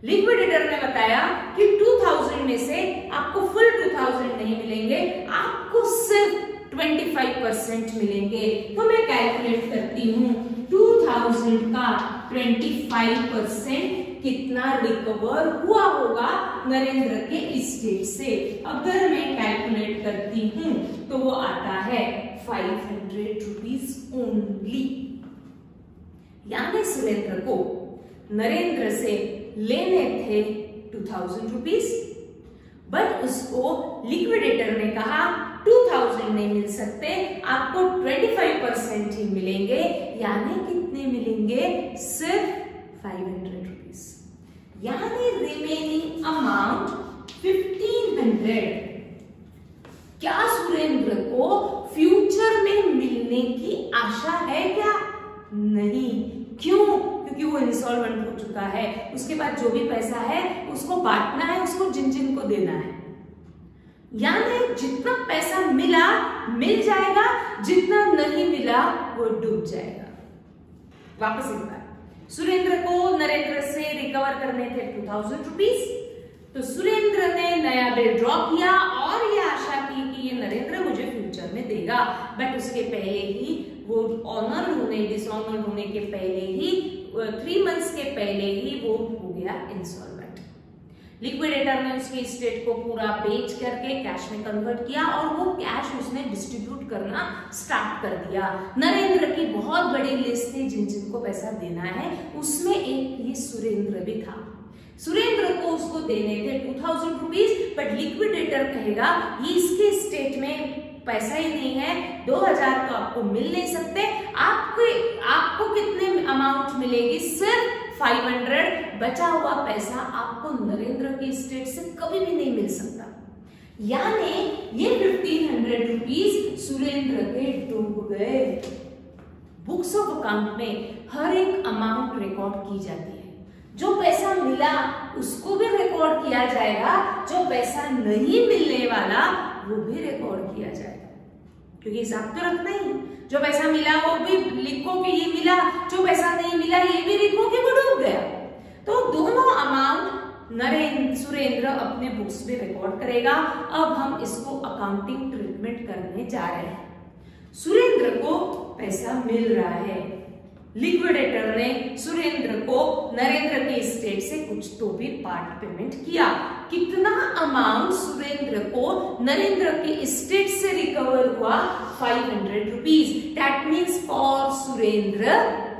लिक्विडेटर ने बताया कि 2000 में से आपको फुल 2000 नहीं मिलेंगे, आपको सिर्फ 25% मिलेंगे। तो मैं कैलकुलेट करती हूँ 2000 का 25% कितना रिकवर हुआ होगा नरेंद्र के स्टेट से। अगर मैं कैलकुलेट करती हूँ तो वो आता है 500 रुपीज ओनली। यानी सुरेंद्र को नरेंद्र से लेने थे 2000 रुपीज, बट उसको लिक्विडेटर ने कहा 2000 नहीं मिल सकते, आपको 25% ही मिलेंगे। यानी कितने मिलेंगे? सिर्फ 500 रुपीज। यानी रिमेनिंग अमाउंट 1500। क्या सुरेंद्र को फ्यूचर में मिलने की आशा है क्या? नहीं। क्यों? क्योंकि वो इंसॉल्वेंट हो चुका है। उसके बाद जो भी पैसा है उसको बांटना है, उसको जिन जिन को देना है। यानी जितना पैसा मिला मिल जाएगा, जितना नहीं मिला वो डूब जाएगा। वापस एक बार, सुरेंद्र को नरेंद्र से रिकवर करने थे 2000 रुपीज, तो सुरेंद्र ने नया बिल ड्रॉ किया और ये आशा की कि ये नरेंद्र मुझे फ्यूचर में देगा, बट उसके पहले ही वो ऑनर होने, डिसऑनर होने के पहले ही 3 मंथ्स के पहले ही वो हो गया इंसॉल्वेंट। लिक्विडेटर ने उसके स्टेट को पूरा बेच करके कैश में कन्वर्ट किया और वो कैश उसने डिस्ट्रीब्यूट करना स्टार्ट कर दिया। नरेंद्र की बहुत बड़ी लिस्ट थी जिन जिनको पैसा देना है, उसमें एक ये सुरेंद्र भी था। सुरेंद्र को उसको देने थे 2000 रुपीज, बट लिक्विडेटर कहेगा ये इसके स्टेट में पैसा ही नहीं है, 2000 तो आपको मिल नहीं सकते, आपको कितने अमाउंट मिलेगी? सिर्फ 500। बचा हुआ पैसा आपको नरेंद्र के स्टेट से कभी भी नहीं मिल सकता। यानी ये 1500 रुपीज सुरेंद्र के डूब गए। बुक्स ऑफ अकाउंट में हर एक अमाउंट रिकॉर्ड की जाती है। जो पैसा मिला उसको भी रिकॉर्ड किया जाएगा, जो पैसा नहीं मिलने वाला वो भी रिकॉर्ड किया जाएगा, क्योंकि हिसाब तो रखना ही। जो पैसा मिला वो भी लिखो कि ये मिला, जो पैसा नहीं मिला ये भी लिखो कि वो डूब गया। तो दोनों अमाउंट सुरेंद्र अपने बुक्स में रिकॉर्ड करेगा। अब हम इसको अकाउंटिंग ट्रीटमेंट करने जा रहे हैं। सुरेंद्र को पैसा मिल रहा है, लिक्विडेटर ने सुरेंद्र को नरेंद्र के स्टेट से कुछ तो भी पार्ट पेमेंट किया। कितना अमाउंट सुरेंद्र को नरेंद्र के स्टेट से रिकवर हुआ? 500 rupees. That means for Surendra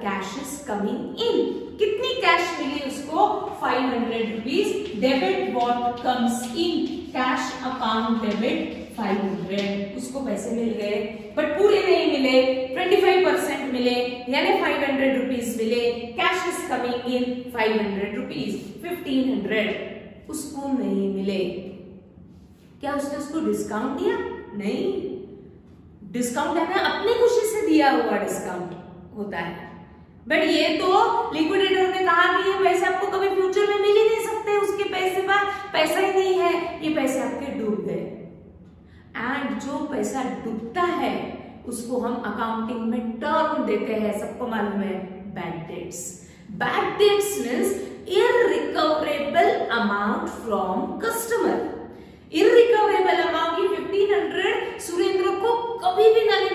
cash is coming in. कितनी कैश मिली उसको? 500 rupees. Debit what comes in, cash account debit 500। उसको पैसे मिल गए, बट पूरे नहीं मिले, 25% मिले, यानी 500 रुपीज मिले। Cash is coming in 500 rupees. 1500 उसको नहीं मिले। क्या उसने उसको डिस्काउंट दिया? नहीं। डिस्काउंट है ना, अपनी खुशी से दिया हुआ डिस्काउंट होता है, बट ये तो लिक्विडेटर ने कहा कि ये पैसे आपको कभी फ्यूचर में मिल ही नहीं सकते, उसके पैसे पर पैसा ही नहीं है, ये पैसे आपके डूब गए। एंड जो पैसा डूबता है उसको हम अकाउंटिंग में टर्म देते हैं, सबको मालूम है, bad debts. Bad debts means irrecoverable amount from customer. Irrecoverable amount, 1500 Surendra को कभी भी नरेंद्र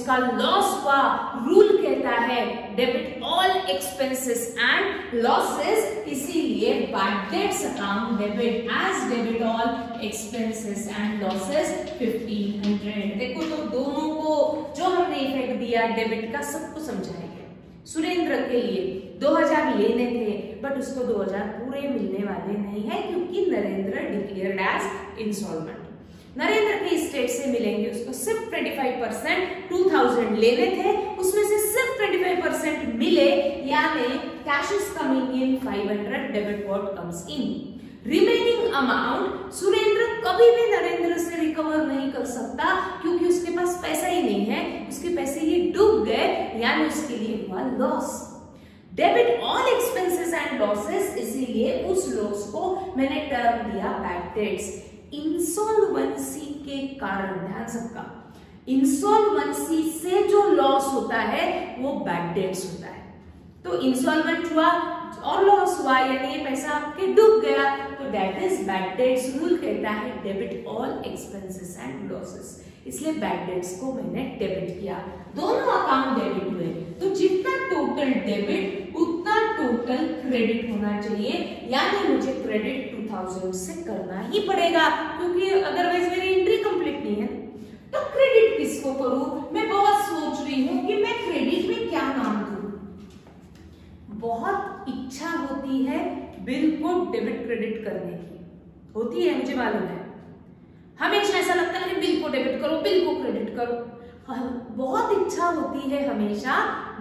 उसका लॉस हुआ, रूल कहता है debit all expenses and losses, इसीलिए bad debts account debit as debit all expenses and losses 1500। देखो तो दोनों को जो हमने इफेक्ट दिया डेबिट का सबको समझाएंगे। सुरेंद्र के लिए 2000 लेने थे बट उसको 2000 पूरे मिलने वाले नहीं है क्योंकि Narendra declared as insolvent. Narendra के स्टेट से मिलेंगे उसको सिर्फ 25%, 2000 लेने थे उसमें से सिर्फ 25% मिले, यानी cash is coming in 500, debit what comes in. Remaining amount Surendra कभी भी नरेंद्र से रिकवर नहीं कर सकता क्योंकि उसके पास पैसा ही नहीं है, उसके पैसे ये डूब गए, यानी उसके लिए हुआ loss. Debit all expenses and losses, इसीलिए उस लॉस को मैंने टर्म दिया बैड डेट्स। इंसॉल्वेंसी के कारण, ध्यान सबका, इंसॉल्वेंसी से जो लॉस होता है वो बैड डेट्स होता है। तो इंसॉल्वेंट हुआ और लॉस हुआ, यानी ये पैसा आपके डूब गया, तो that is bad debts. Rule कहता है debit all expenses and losses, इसलिए बैड डेट्स को मैंने डेबिट किया। दोनों अकाउंट डेबिट हुए, तो जितना टोटल डेबिट उतना टोटल क्रेडिट होना चाहिए, यानी मुझे क्रेडिट 2000 से करना ही पड़ेगा क्योंकि अदरवाइज मेरी एंट्री कंप्लीट नहीं है। तो क्रेडिट किसको करूं? मैं बहुत सोच रही हूं कि मैं क्रेडिट में क्या नाम दूं। बहुत इच्छा होती है बिल को डेबिट क्रेडिट करने की, होती है, मुझे मालूम है। हमेशा ऐसा लगता है बिल को डेबिट करो, बिल को क्रेडिट करो। बहुत इच्छा होती है हमेशा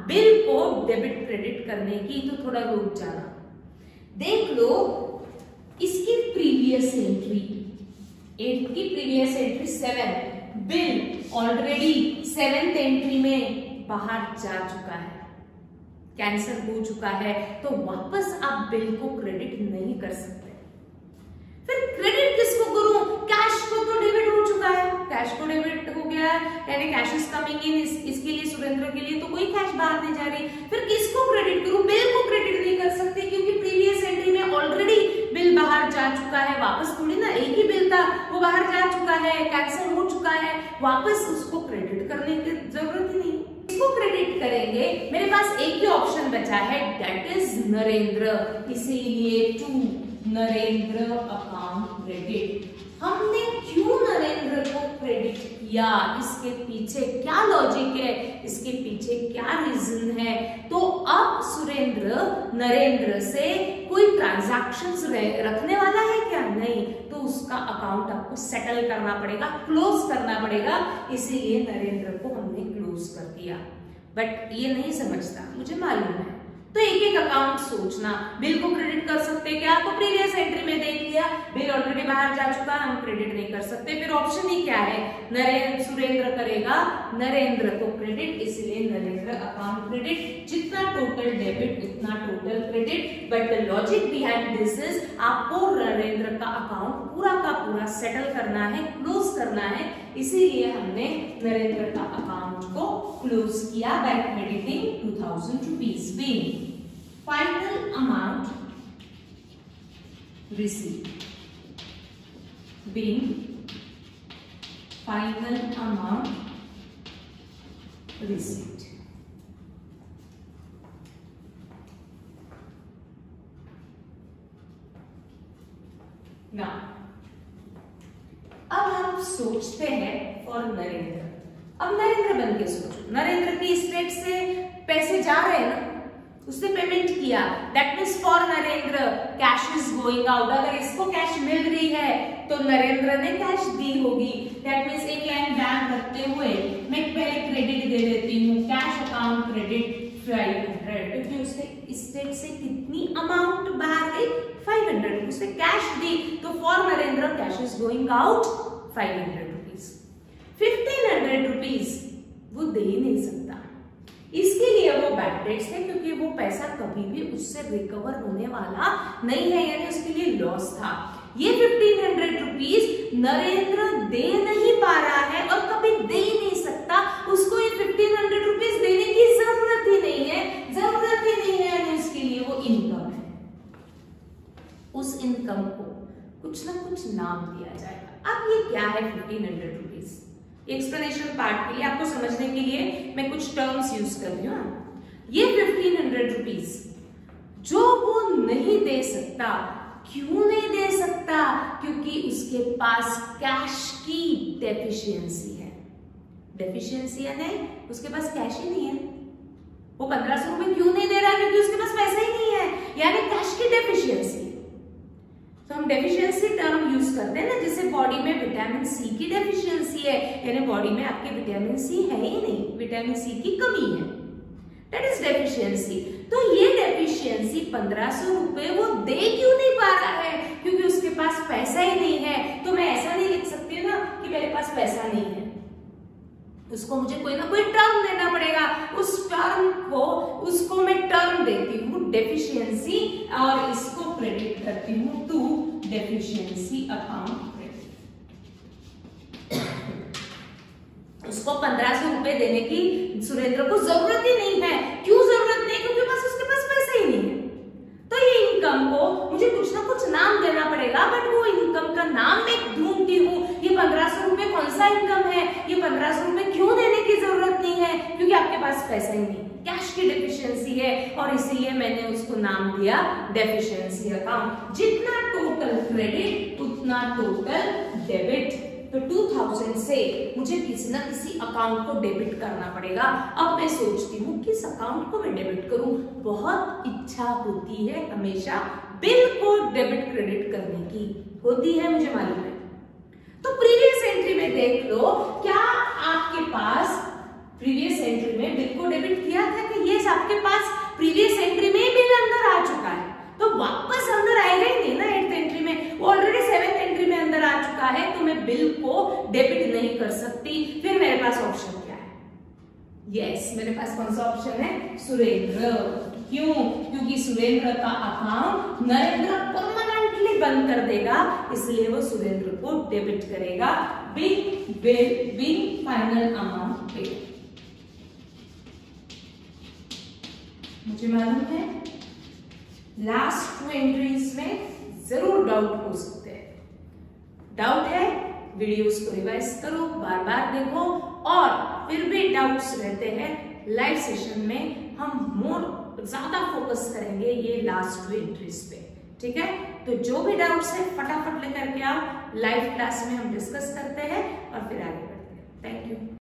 बिल को डेबिट क्रेडिट करने की, तो थोड़ा रुक जाना। देख लो इसकी प्रीवियस एंट्री, 8 की previous entry 7, bill already 7th entry में बाहर जा चुका है, कैंसिल हो चुका है, तो वापस आप बिल को क्रेडिट नहीं कर सकते। फिर क्रेडिट किसको करूं? कैश को तो डेबिट हो चुका है, कैश को डेबिट हो गया है, यानी कैश इज कमिंग इन, इसके लिए सुरेंद्र के लिए तो कोई कैश बाहर नहीं जा रही। फिर किसको क्रेडिट करूं? बिल को क्रेडिट नहीं कर सकते क्योंकि प्रीवियस एंट्री में ऑलरेडी बिल बाहर जा चुका है, वापस थोड़ी ना, एक ही बिल था वो बाहर जा चुका है, कैंसिल हो चुका है, वापस उसको क्रेडिट करने की जरूरत ही नहीं। इसको क्रेडिट करेंगे, मेरे पास एक ही ऑप्शन बचा है, दैट इज नरेंद्र, इसीलिए टू नरेंद्र अकाउंट क्रेडिट। हमने क्यों नरेंद्र को क्रेडिट किया, इसके पीछे क्या लॉजिक है, इसके पीछे क्या रीजन है? तो अब सुरेंद्र नरेंद्र से कोई ट्रांजैक्शंस रखने वाला है क्या? नहीं, तो उसका अकाउंट आपको सेटल करना पड़ेगा, क्लोज करना पड़ेगा, इसीलिए नरेंद्र को हमने क्लोज कर दिया। बट ये नहीं समझता, मुझे मालूम है, तो एक एक अकाउंट सोचना। बिल को क्रेडिट कर सकते क्या? तो प्रीवियस एंट्री में देख लिया, बिल ऑलरेडी बाहर जा चुका, हम क्रेडिट नहीं कर सकते। फिर ऑप्शन ही क्या है? नरेंद्र, सुरेंद्र करेगा नरेंद्र को क्रेडिट, इसलिए नरेंद्र अकाउंट क्रेडिट। जितना टोटल डेबिट उतना total credit. But the logic behind this is, आपको नरेंद्र का अकाउंट पूरा का पूरा सेटल करना है, क्लोज करना है, इसीलिए हमने नरेंद्र का अकाउंट को क्लोज किया bye crediting 2000 rupees being final amount received, being final amount received. Now अब हम सोचते हैं फॉर नरेंद्र। अब नरेंद्र बन के सोचो, नरेंद्र की स्टेट से पैसे जा रहे हैं ना, उसने पेमेंट किया, that means for Narendra cash is going out. अगर इसको कैश मिल रही है तो नरेंद्र ने कैश दी होगी, दैट मीन्स एक लाइन बैक रखते हुए मैं पहले क्रेडिट दे देती हूँ, कैश अकाउंट क्रेडिट 500, क्योंकि उसने स्टेट से कितनी अमाउंट बाहर गई? 500, उसने कैश दी, तो for Narendra cash is going out 500 rupees. 1500 rupees वो दे ही नहीं सकता, इसके लिए वो बैड डेट्स है, क्योंकि वो पैसा कभी भी उससे रिकवर होने वाला नहीं है, यानी उसके लिए लॉस था। ये 1500 रुपीज नरेंद्र दे नहीं पा रहा है और कभी दे ही नहीं सकता, उसको ये 1500 रुपीज देने की जरूरत ही नहीं है, यानी उसके लिए वो इनकम है। उस इनकम को कुछ ना कुछ नाम दिया जाएगा। अब ये क्या है 1500 रुपीज? एक्सप्लेनेशन पार्ट के लिए, आपको समझने के लिए मैं कुछ टर्म्स यूज कर रही हूँ। ये 1500 रुपीज जो वो नहीं दे सकता, क्यों नहीं दे सकता? क्योंकि उसके पास कैश की डेफिशिएंसी है। डेफिशिएंसी है नहीं, उसके पास कैश ही नहीं है। वो 1500 रुपए क्यों नहीं दे रहा है? क्योंकि उसके पास पैसा ही नहीं है, यानी कैश की डेफिशिएंसी। तो हम डेफिशिएंसी टर्म यूज करते हैं ना, जैसे बॉडी में विटामिन सी की डेफिशिएंसी है, यानी बॉडी में आपके विटामिन सी है ही नहीं, विटामिन सी की कमी है, दैट इज डेफिशिएंसी। तो ये डेफिशिएंसी 1500 रुपए वो दे क्यों नहीं पा रहा है? क्योंकि उसके पास पैसा ही नहीं है। तो मैं ऐसा नहीं लिख सकती ना कि मेरे पास पैसा नहीं है, उसको मुझे कोई ना कोई टर्म देना पड़ेगा। उस टर्म को, उसको मैं टर्म देती हूँ डेफिशिएंसी, और इसको क्रेडिट करती हूँ टू डेफिशिएंसी अकाउंट क्रेडिट। उसको 1500 रुपए देने की सुरेंद्र को जरूरत ही नहीं है। क्यों जरूरत नहीं? क्योंकि बस उसके पास पैसा ही नहीं है। तो ये इनकम को मुझे कुछ ना कुछ नाम देना पड़ेगा, बट वो इनकम का नाम मैं ढूंढती हूँ। ये 1500 रुपए कौन सा इनकम है? ये 1500 रुपए क्यों देने की जरूरत नहीं है? क्योंकि आपके पास पैसा ही नहीं, कैश की डेफिशिएंसी है, और इसीलिए मैंने उसको नाम दिया डेफिशिएंसी अकाउंट। जितना टोटल क्रेडिट उतना टोटल डेबिट। तो 2000 से मुझे किसी ना किसी अकाउंट को डेबिट करना पड़ेगा। अब मैं सोचती हूँ किस अकाउंट को मैं डेबिट करूं। बहुत इच्छा होती है हमेशा बिल को डेबिट क्रेडिट करने की, होती है, मुझे मालूम है। तो प्रीवियस एंट्री में देख लो, क्या आपके पास प्रीवियस एंट्री में बिल को डेबिट किया था कि यस, आपके पास प्रीवियस एंट्री में बिल अंदर आ चुका है, तो वापस अंदर आएगा ही नहीं ना 8th एंट्री में, वो ऑलरेडी 7th एंट्री में अंदर आ चुका है, तो मैं बिल को डेबिट नहीं कर सकती। फिर मेरे पास ऑप्शन क्या है? यस, मेरे पास कौन सा ऑप्शन है? सुरेंद्र। क्यों? क्योंकि सुरेंद्र का अकाउंट नरेंद्र परमानेंटली बंद कर देगा, इसलिए वो सुरेंद्र को डेबिट करेगा बिल फाइनल अमाउंट पे। मुझे मालूम है लास्ट 2 एंट्रीज में जरूर डाउट हो सकते हैं। डाउट है, वीडियोस को रिवाइज करो, बार बार देखो, और फिर भी डाउट्स रहते हैं, लाइव सेशन में हम ज्यादा फोकस करेंगे ये लास्ट 2 एंट्रीज पे, ठीक है? तो जो भी डाउट्स है फटाफट लेकर के आओ, लाइव क्लास में हम डिस्कस करते हैं और फिर आगे बढ़ते हैं। Thank you.